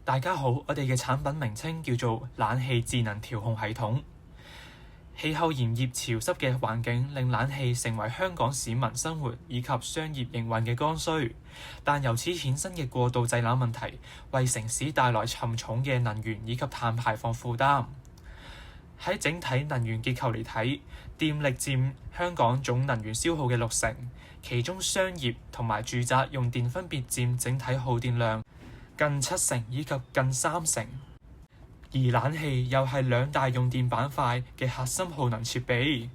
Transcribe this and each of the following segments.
大家好，我哋嘅產品名稱叫做冷氣智能調控系統。氣候炎熱潮濕嘅環境令冷氣成為香港市民生活以及商業營運嘅剛需，但由此衍生嘅過度製冷問題，為城市帶來沉重嘅能源以及碳排放負擔。喺整體能源結構嚟睇，電力佔香港總能源消耗嘅60%，其中商業同埋住宅用電分別佔整體耗電量近70%以及近30%，而冷氣又係兩大用電板塊嘅核心耗能設備，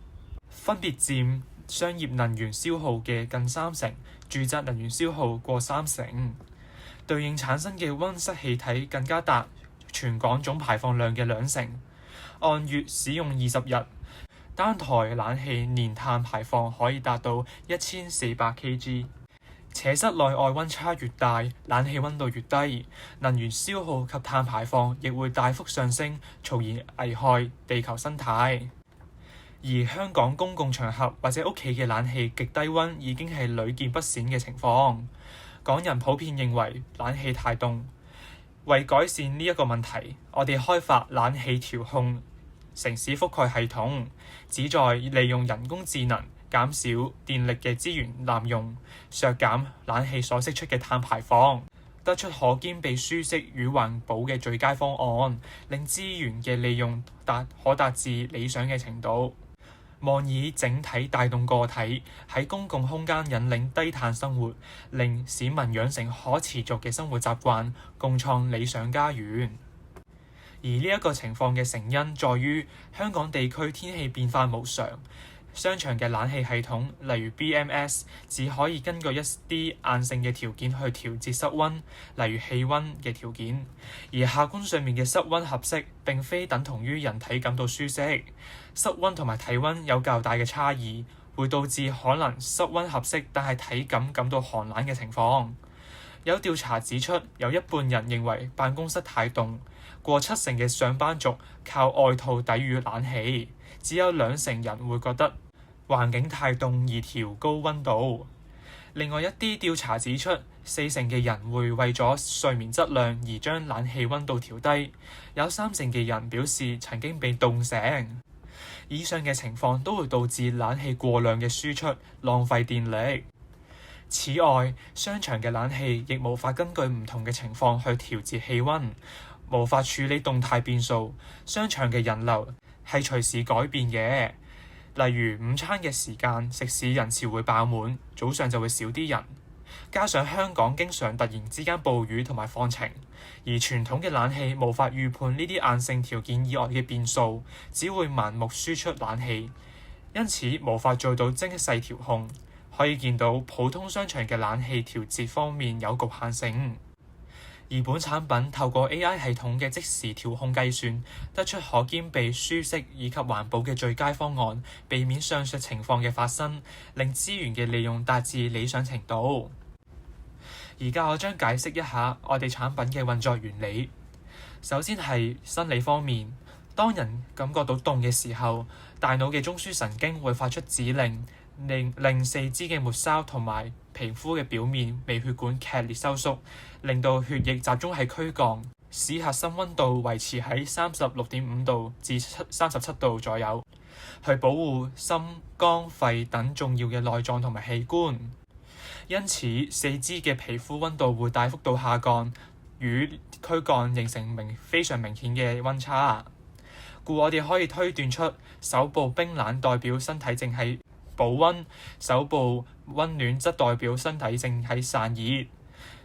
分別佔商業能源消耗嘅近30%，住宅能源消耗過30%，對應產生嘅溫室氣體更加達全港總排放量嘅2成。按月使用20日，單台冷氣年碳排放可以達到1400 kg。且室內外溫差越大，冷氣溫度越低，能源消耗及碳排放亦會大幅上升，從而危害地球生態。而香港公共場合或者屋企嘅冷氣極低溫已經係屢見不鮮嘅情況。港人普遍認為冷氣太凍，為改善呢一個問題，我哋開發冷氣調控城市覆蓋系統，旨在利用人工智能減少電力嘅資源濫用，削減冷氣所釋出嘅碳排放，得出可兼備舒適與環保嘅最佳方案，令資源嘅利用可達至理想嘅程度。望以整體帶動個體喺公共空間引領低碳生活，令市民養成可持續嘅生活習慣，共創理想家園。而呢一個情況嘅成因在於香港地區天氣變化無常。商場嘅冷氣系統，例如 BMS， 只可以根據一啲硬性嘅條件去調節室溫，例如氣溫嘅條件。而客觀上面嘅室溫合適並非等同於人體感到舒適，室溫同埋體溫有較大嘅差異，會導致可能室溫合適但係體感到寒冷嘅情況。有調查指出，有一半人認為辦公室太凍，過70%嘅上班族靠外套抵禦冷氣，只有2成人會覺得環境太凍而調高溫度。另外一啲調查指出，40%嘅人會為咗睡眠質量而將冷氣溫度調低，有30%嘅人表示曾經被凍醒。以上嘅情況都會導致冷氣過量嘅輸出，浪費電力。此外，商場嘅冷氣亦無法根據唔同嘅情況去調節氣溫，無法處理動態變數。商場嘅人流係隨時改變嘅。例如午餐嘅時間，食肆人潮會爆滿，早上就會少啲人。加上香港經常突然之間暴雨同埋放晴，而傳統嘅冷氣無法預判呢啲硬性條件以外嘅變數，只會盲目輸出冷氣，因此無法做到精細調控。可以見到普通商場嘅冷氣調節方面有局限性。而本產品透過 AI 系統嘅即時調控計算，得出可兼備舒適以及環保嘅最佳方案，避免上述情況嘅發生，令資源嘅利用達至理想程度。而家我將解釋一下我哋產品嘅運作原理。首先係生理方面，當人感覺到凍嘅時候，大腦嘅中樞神經會發出指令，令四肢嘅末梢同埋皮膚嘅表面微血管劇烈收縮，令到血液集中喺軀幹，使核心溫度維持喺36.5度至37度左右，去保護心、肝、肺等重要嘅內臟同埋器官。因此，四肢嘅皮膚溫度會大幅度下降，與軀幹形成非常明顯嘅溫差。故我哋可以推斷出，手部冰冷代表身體正係保溫，手部溫暖則代表身體正喺散熱。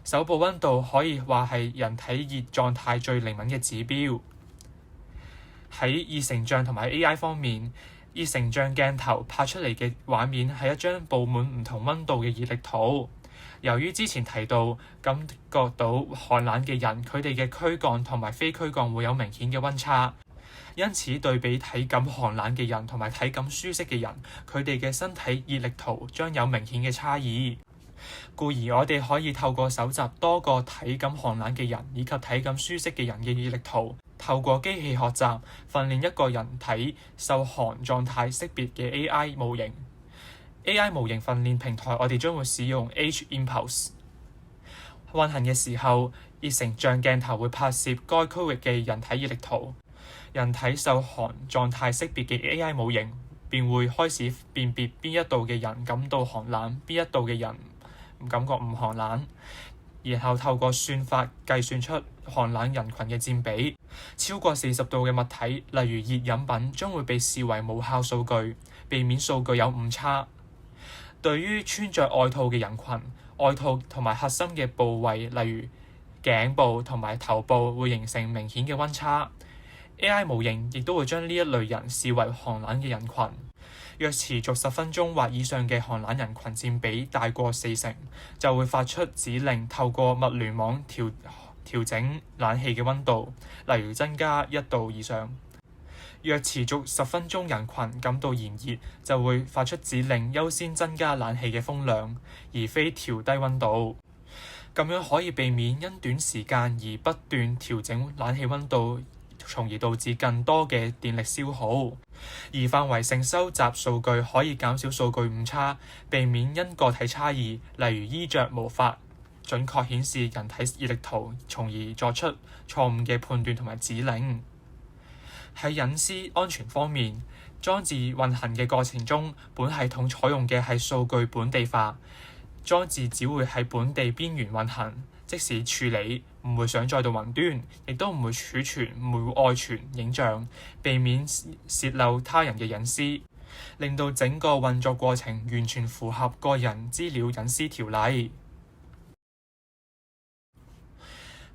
手部溫度可以話係人體熱狀態最靈敏嘅指標。喺熱成像同埋 AI 方面，熱成像鏡頭拍出嚟嘅畫面係一張佈滿唔同溫度嘅熱力圖。由於之前提到感覺到寒冷嘅人，佢哋嘅軀幹同埋非軀幹會有明顯嘅溫差。因此對比體感寒冷嘅人同埋體感舒適嘅人，佢哋嘅身體熱力圖將有明顯嘅差異。故而我哋可以透過搜集多個體感寒冷嘅人以及體感舒適嘅人嘅熱力圖，透過機器學習訓練一個人體受寒狀態識別嘅 AI 模型。AI 模型訓練平台我哋將會使用 H Impulse。運行嘅時候，熱成像鏡頭會拍攝該區域嘅人體熱力圖，人體受寒狀態識別嘅 AI 模型便會開始辨別邊一度嘅人感到寒冷，邊一度嘅人感覺唔寒冷，然後透過算法計算出寒冷人群嘅佔比。超過40度嘅物體，例如熱飲品，將會被視為無效數據，避免數據有誤差。對於穿着外套嘅人群，外套同埋核心嘅部位，例如頸部同埋頭部，會形成明顯嘅溫差。AI 模型亦都會將呢一類人視為寒冷嘅人群。若持續10分鐘或以上嘅寒冷人群佔比大過40%，就會發出指令，透過物聯網調整冷氣嘅溫度，例如增加1度以上。若持續10分鐘人群感到炎熱，就會發出指令優先增加冷氣嘅風量，而非調低溫度。咁樣可以避免因短時間而不斷調整冷氣溫度，從而導致更多嘅電力消耗。而範圍性收集數據可以減少數據誤差，避免因個體差異，例如衣着無法準確顯示人體熱力圖，從而作出錯誤嘅判斷同埋指令。喺隱私安全方面，裝置運行嘅過程中，本系統採用嘅係數據本地化，裝置只會喺本地邊緣運行，即使處理唔會上載到雲端，亦都唔會儲存、唔會外傳影像，避免泄漏他人嘅隱私，令到整個運作過程完全符合個人資料隱私條例。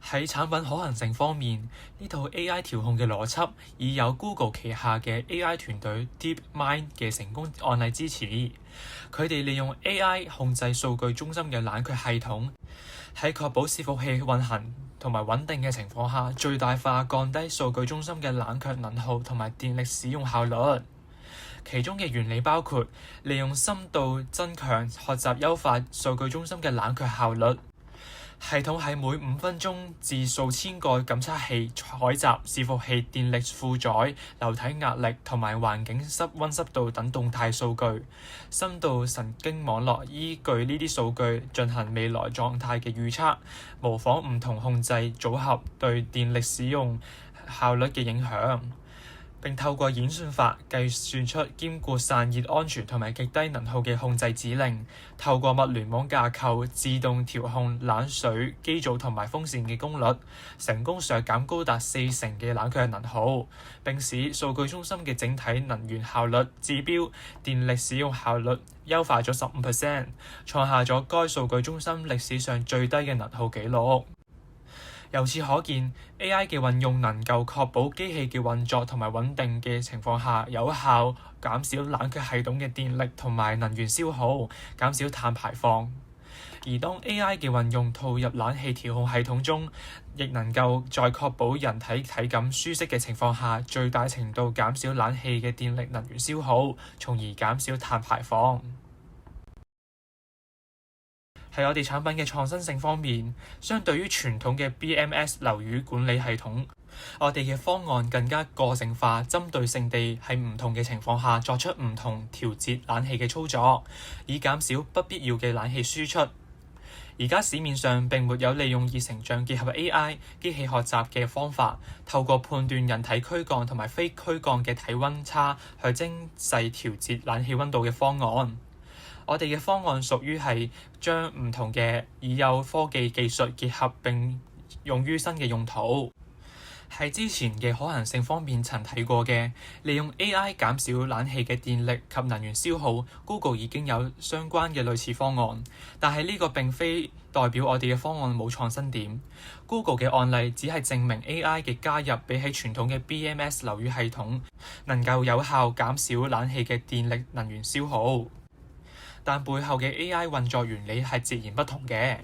喺產品可行性方面，呢套 AI 調控嘅邏輯已有 Google 旗下嘅 AI 團隊 DeepMind 嘅成功案例支持。佢哋利用 AI 控制數據中心嘅冷卻系統，喺確保伺服器運行同埋穩定嘅情況下，最大化降低數據中心嘅冷卻能耗同埋電力使用效率。其中嘅原理包括利用深度增強學習優化數據中心嘅冷卻效率。系統喺每5分鐘至數千個感測器採集伺服器電力負載、流體壓力同埋環境溫濕度等動態數據。深度神經網絡依據呢啲數據進行未來狀態嘅預測，模仿唔同控制組合對電力使用效率嘅影響，並透過演算法計算出兼顧散熱安全同埋極低能耗嘅控制指令，透過物聯網架構自動調控冷水機組同埋風扇嘅功率，成功削減高達40%嘅冷卻能耗，並使數據中心嘅整體能源效率指標電力使用效率優化咗15%，創下咗該數據中心歷史上最低嘅能耗紀錄。由此可見 ，AI 嘅運用能夠確保機器嘅運作同埋穩定嘅情況下，有效減少冷卻系統嘅電力同埋能源消耗，減少碳排放。而當 AI 嘅運用套入冷氣調控系統中，亦能夠在確保人體體感舒適嘅情況下，最大程度減少冷氣嘅電力能源消耗，從而減少碳排放。喺我哋產品嘅創新性方面，相對於傳統嘅 BMS 樓宇管理系統，我哋嘅方案更加個性化、針對性地喺唔同嘅情況下作出唔同調節冷氣嘅操作，以減少不必要嘅冷氣輸出。而家市面上並沒有利用熱成像結合 AI 機器學習嘅方法，透過判斷人體軀幹同埋非軀幹嘅體溫差去精細調節冷氣溫度嘅方案。我哋嘅方案屬於係將唔同嘅已有科技技術結合並用於新嘅用途。喺之前嘅可行性方面曾睇過嘅，利用 AI 減少冷氣嘅電力及能源消耗 ，Google 已經有相關嘅類似方案。但係呢個並非代表我哋嘅方案冇創新點。Google 嘅案例只係證明 AI 嘅加入比起傳統嘅 BMS 樓宇系統能夠有效減少冷氣嘅電力能源消耗。但背後嘅 AI 運作原理係截然不同嘅。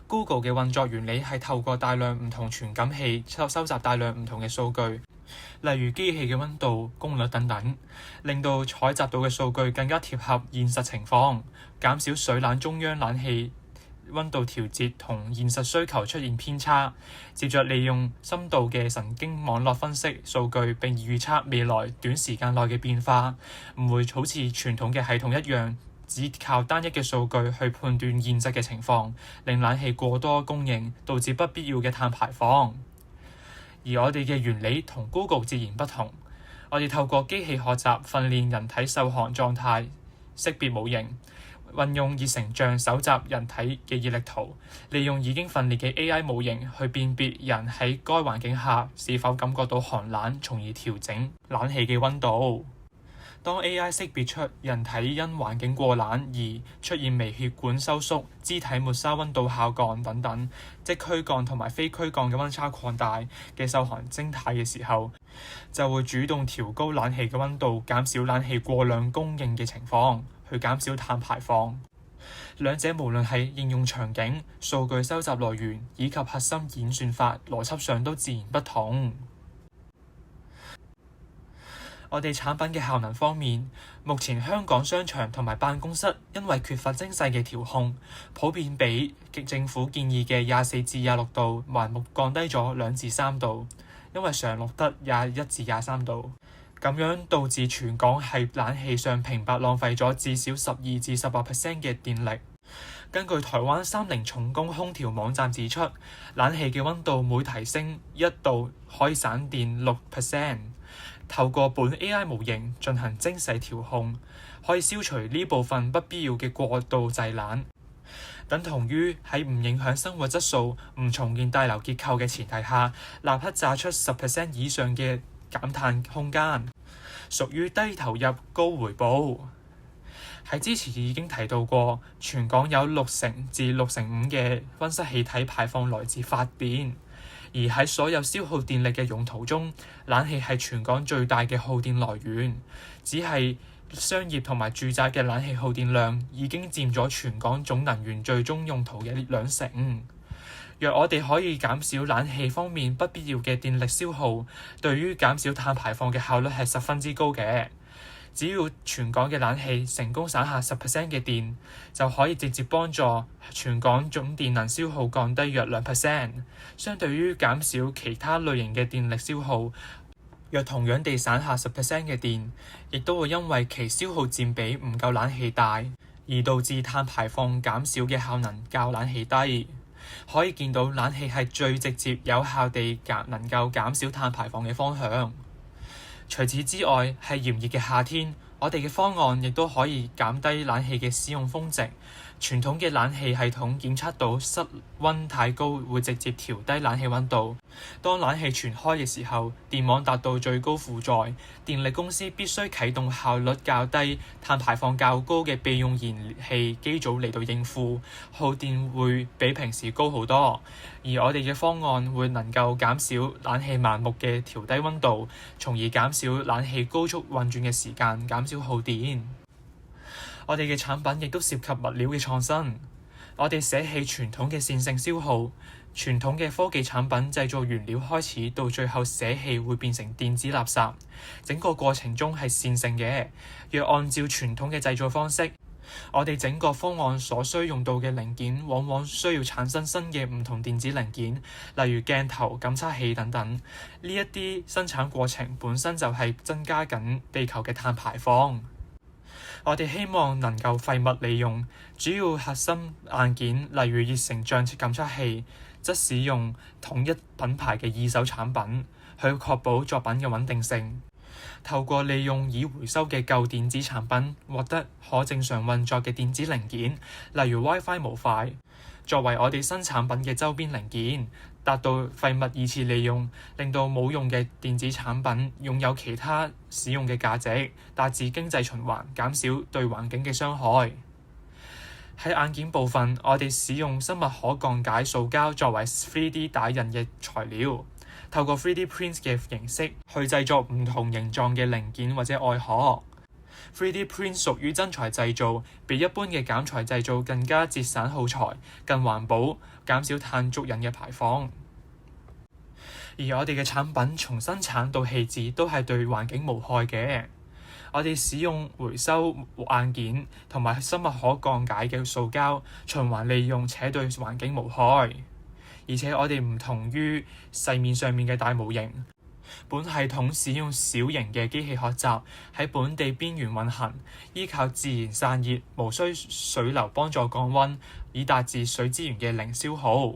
Google 嘅運作原理係透過大量唔同傳感器收集大量唔同嘅數據，例如機器嘅溫度、功率等等，令到採集到嘅數據更加貼合現實情況，減少水冷中央冷氣溫度調節同現實需求出現偏差。接着利用深度嘅神經網絡分析數據並預測未來短時間內嘅變化，唔會好似傳統嘅系統一樣只靠單一嘅數據去判斷現實嘅情況，令冷氣過多供應，導致不必要嘅碳排放。而我哋嘅原理同 Google 截然不同，我哋透過機器學習訓練人體受寒狀態識別模型，運用熱成像搜集人體嘅熱力圖，利用已經訓練嘅 AI 模型去辨別人喺該環境下是否感覺到寒冷，從而調整冷氣嘅溫度。當 AI 識別出人體因環境過冷而出現微血管收縮、肢體末梢溫度下降等等，即軀幹同埋非軀幹嘅溫差擴大嘅受寒徵態嘅時候，就會主動調高冷氣嘅溫度，減少冷氣過量供應嘅情況，去減少碳排放。兩者無論係應用場景、數據收集來源以及核心演算法，邏輯上都自然不同。我哋產品嘅效能方面，目前香港商場同埋辦公室因為缺乏精細嘅調控，普遍比政府建議嘅24至26度環目降低咗2至3度，因為常錄得21至23度，咁樣導致全港喺冷氣上平白浪費咗至少12至18% 嘅電力。根據台灣30重工空調網站指出，冷氣嘅溫度每提升1度可以省電6%。透過本 AI 模型進行精細調控，可以消除呢部分不必要嘅過度製冷，等同於喺唔影響生活質素、唔重建大樓結構嘅前提下，立刻榨出10% 以上嘅減碳空間，屬於低投入高回報。喺之前已經提到過，全港有60%至65%嘅溫室氣體排放來自發電。而喺所有消耗電力嘅用途中，冷氣係全港最大嘅耗電來源，只係商業同埋住宅嘅冷氣耗電量已經佔咗全港總能源最終用途嘅2成。若我哋可以減少冷氣方面不必要嘅電力消耗，對於減少碳排放嘅效率係十分之高嘅。只要全港嘅冷氣成功省下10% 嘅電，就可以直接幫助全港總電能消耗降低約2%。相對於減少其他類型嘅電力消耗，若同樣地省下10% 嘅電，亦都會因為其消耗佔比唔夠冷氣大，而導致碳排放減少嘅效能較冷氣低。可以見到冷氣係最直接有效地能夠減少碳排放嘅方向。除此之外，喺炎熱嘅夏天，我哋嘅方案亦都可以減低冷氣嘅使用峰值。傳統嘅冷氣系統檢測到室溫太高，會直接調低冷氣溫度。當冷氣全開嘅時候，電網達到最高負載，電力公司必須啟動效率較低、碳排放較高嘅備用燃氣機組嚟到應付，耗電會比平時高好多。而我哋嘅方案會能夠減少冷氣盲目嘅調低溫度，從而減少冷氣高速運轉嘅時間，減少耗電。我哋嘅產品亦都涉及物料嘅創新，我哋捨棄傳統嘅線性消耗，傳統嘅科技產品製造原料開始到最後捨棄會變成電子垃圾，整個過程中係線性嘅。若按照傳統嘅製造方式，我哋整個方案所需用到嘅零件往往需要產生新嘅唔同電子零件，例如鏡頭、感測器等等。呢一啲生產過程本身就係增加緊地球嘅碳排放。我哋希望能夠廢物利用，主要核心硬件例如熱成像感測器，則使用統一品牌嘅二手產品，去確保作品嘅穩定性。透過利用已回收嘅舊電子產品，獲得可正常運作嘅電子零件，例如 WiFi 模塊，作為我哋新產品嘅周邊零件，達到廢物二次利用，令到冇用嘅電子產品擁有其他使用嘅價值，達至經濟循環，減少對環境嘅傷害。喺硬件部分，我哋使用生物可降解塑膠作為 3D 打印嘅材料，透過 3D print 嘅形式去製作唔同形狀嘅零件或者外殼。3D print 屬於真材製造，比一般嘅減材製造更加節省耗材、更環保，減少碳足印嘅排放。而我哋嘅產品從生產到棄置都係對環境無害嘅。我哋使用回收硬件同埋生物可降解嘅塑膠，循環利用且對環境無害。而且我哋唔同於市面上面嘅大模型，本系統使用小型嘅機器學習，喺本地邊緣運行，依靠自然散熱，無需水流幫助降溫，以達至水資源嘅零消耗。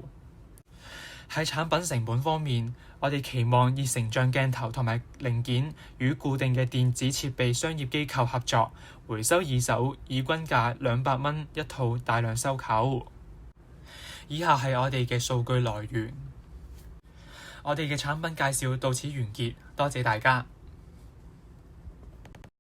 喺產品成本方面，我哋期望以成像鏡頭同埋零件與固定嘅電子設備商業機構合作，回收二手，以均價200蚊一套大量收購。以下係我哋嘅數據來源。我哋嘅產品介紹到此完結，多謝大家。